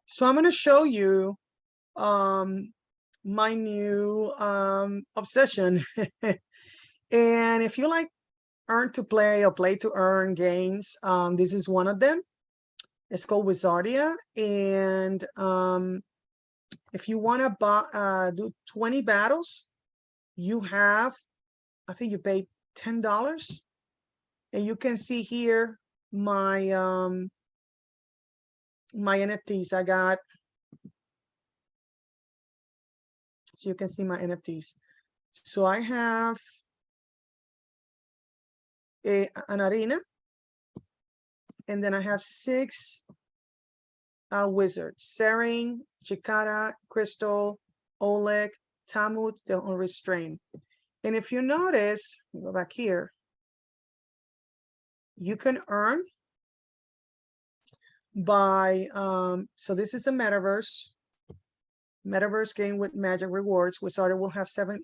So I'm going to show you my new obsession. And if you like earn to play or play to earn games, this is one of them. It's called Wizardia. And if you want to do 20 battles, you have, I think you pay $10. And you can see here my my NFTs. I got, so you can see my NFTs. So I have an arena, and then I have 6 wizards: Seren, Chikara, Crystal, Oleg, Tamut, the Unrestrained. And if you notice, go back here, you can earn by, so this is a metaverse game with magic rewards. Wizardia will have 7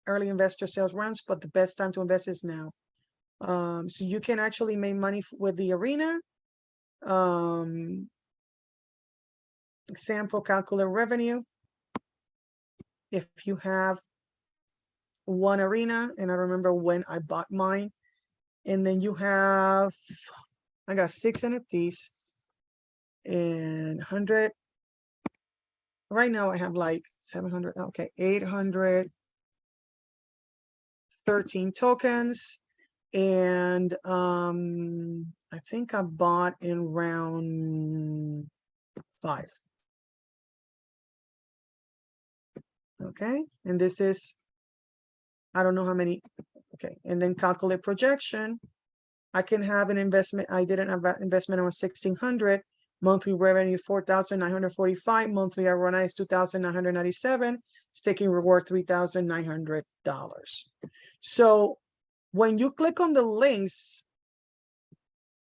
early investor sales runs, but the best time to invest is now. So you can actually make money with the arena. Example, calculate revenue. If you have 1 arena, and I remember when I bought mine, and then you have, I got 6 NFTs and 100. Right now I have like 700, okay, 813 tokens. And I think I bought in round 5. Okay, and this is, I don't know how many. Okay, and then calculate projection. I can have an investment. I did an investment on 1,600. Monthly revenue 4,945. Monthly ROI is 2,997. Staking reward $3,900. So when you click on the links,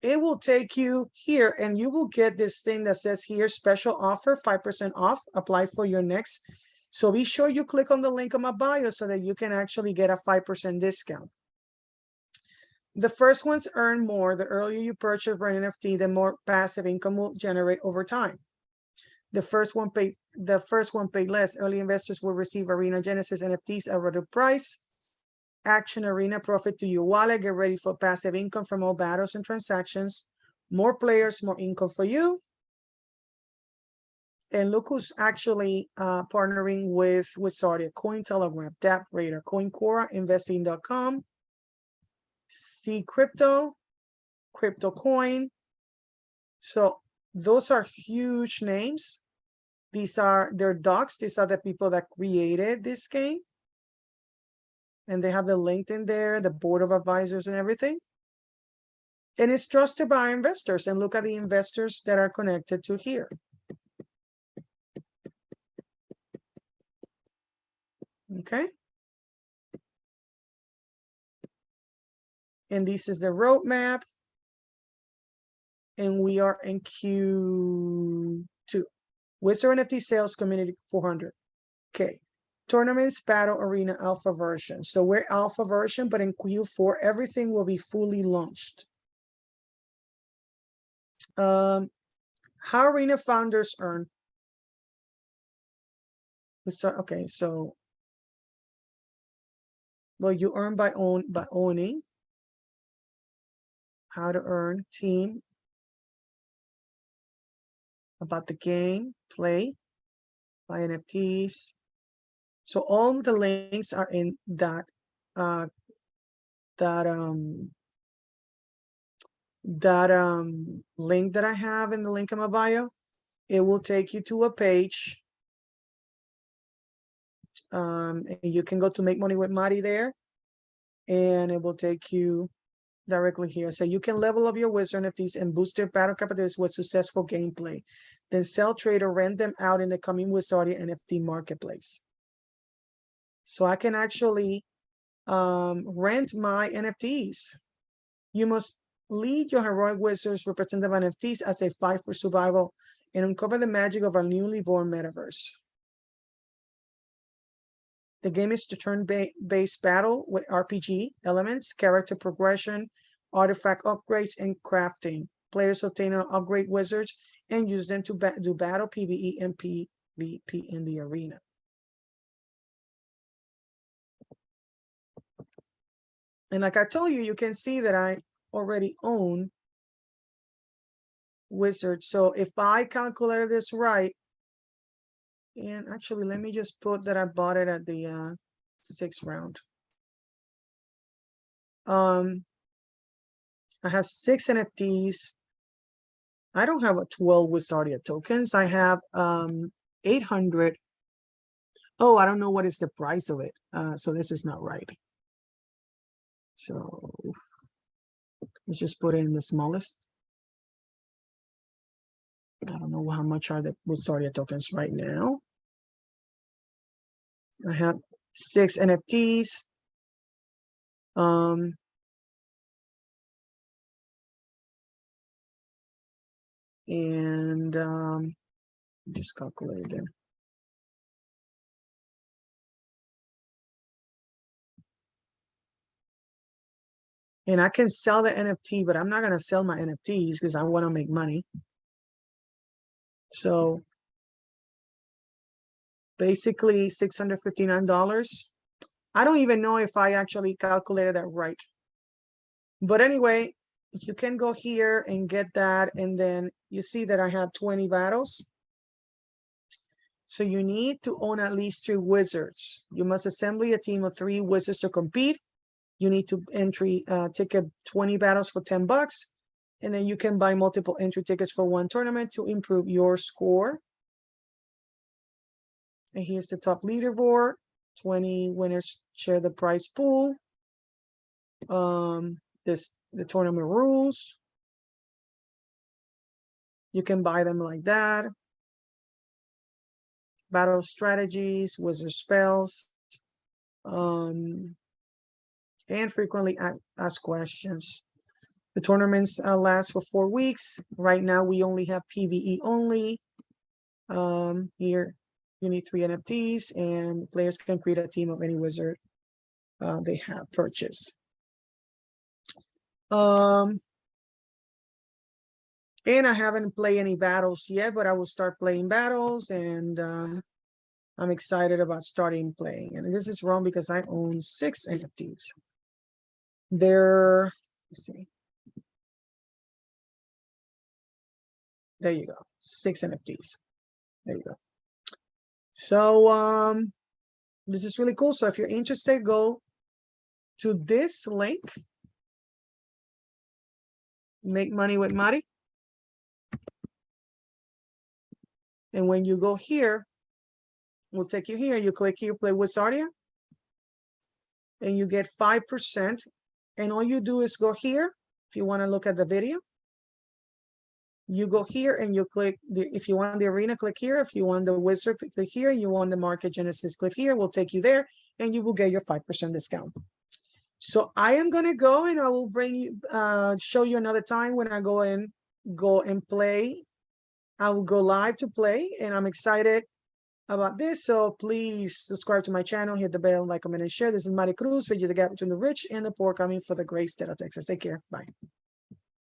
it will take you here, and you will get this thing that says here, special offer, 5% off, apply for your next. So be sure you click on the link on my bio so that you can actually get a 5% discount. The first ones earn more. The earlier you purchase for an NFT, the more passive income will generate over time. The first one pay less. Early investors will receive Arena Genesis NFTs at a reduced price. Action Arena profit to your wallet. Get ready for passive income from all battles and transactions. More players, more income for you. And look who's actually partnering with Wizardia: Cointelegraph, DappRadar, CoinCora, Investing.com, C Crypto, CryptoCoin. So those are huge names. These are their docs. These are the people that created this game. And they have the LinkedIn there, the board of advisors and everything. And it's trusted by investors. And look at the investors that are connected to here. Okay. And this is the roadmap. And we are in Q2. Wizard NFT sales community 400. Okay. Tournaments, battle arena, alpha version. So we're alpha version, but in Q4, everything will be fully launched. How arena founders earn. Okay, so, well, you earn by owning. How to earn, team, about the game, play, buy NFTs. So all the links are in that link that I have in the link in my bio. It will take you to a page. And you can go to Make Money with Mari there, and it will take you directly here. So you can level up your wizard NFTs and boost their battle capabilities with successful gameplay. Then sell, trade, or rent them out in the coming Wizardia NFT marketplace. So I can actually rent my NFTs. You must lead your heroic wizards representative NFTs as they fight for survival and uncover the magic of our newly born metaverse. The game is a turn-based battle with RPG elements, character progression, artifact upgrades, and crafting. Players obtain an upgrade wizards and use them to do battle, PvE, and PvP in the arena. And like I told you, you can see that I already own Wizard. So if I calculated this right, and actually, let me just put that I bought it at the 6th round. I have 6 NFTs. I don't have a 12 Wizardia tokens. I have 800. Oh, I don't know what is the price of it. So this is not right. So let's just put it in the smallest. I don't know how much are the Wizardia tokens right now. I have 6 NFTs. And just calculate again. And I can sell the NFT, but I'm not going to sell my NFTs because I want to make money. So basically $659. I don't even know if I actually calculated that right. But anyway, you can go here and get that. And then you see that I have 20 battles. So you need to own at least 2 wizards. You must assemble a team of 3 wizards to compete. You need to entry ticket 20 battles for $10. And then you can buy multiple entry tickets for 1 tournament to improve your score. And here's the top leaderboard. 20 winners share the prize pool. The tournament rules. You can buy them like that. Battle strategies, wizard spells, and frequently asked questions. The tournaments last for 4 weeks. Right now, we only have PvE only. Here, you need 3 NFTs, and players can create a team of any wizard they have purchased. And I haven't played any battles yet, but I will start playing battles, and I'm excited about starting playing. And this is wrong because I own 6 NFTs. Let's see. There you go. 6 NFTs. There you go. So this is really cool. So if you're interested, go to this link. Make money with Mari. And when you go here, we'll take you here. You click here, play Wizardia. And you get 5%. And all you do is go here. If you want to look at the video, you go here and you click if you want the arena, click here. If you want the wizard, click here. You want the market Genesis, click here. We'll take you there and you will get your 5% discount. So I am going to go, and I will bring you, show you another time when I go and play. I will go live to play, and I'm excited about this. So please subscribe to my channel, hit the bell, like, comment, and share. This is Mari Cruz, bridging the gap between the rich and the poor, coming for the great state of Texas. Take care. Bye.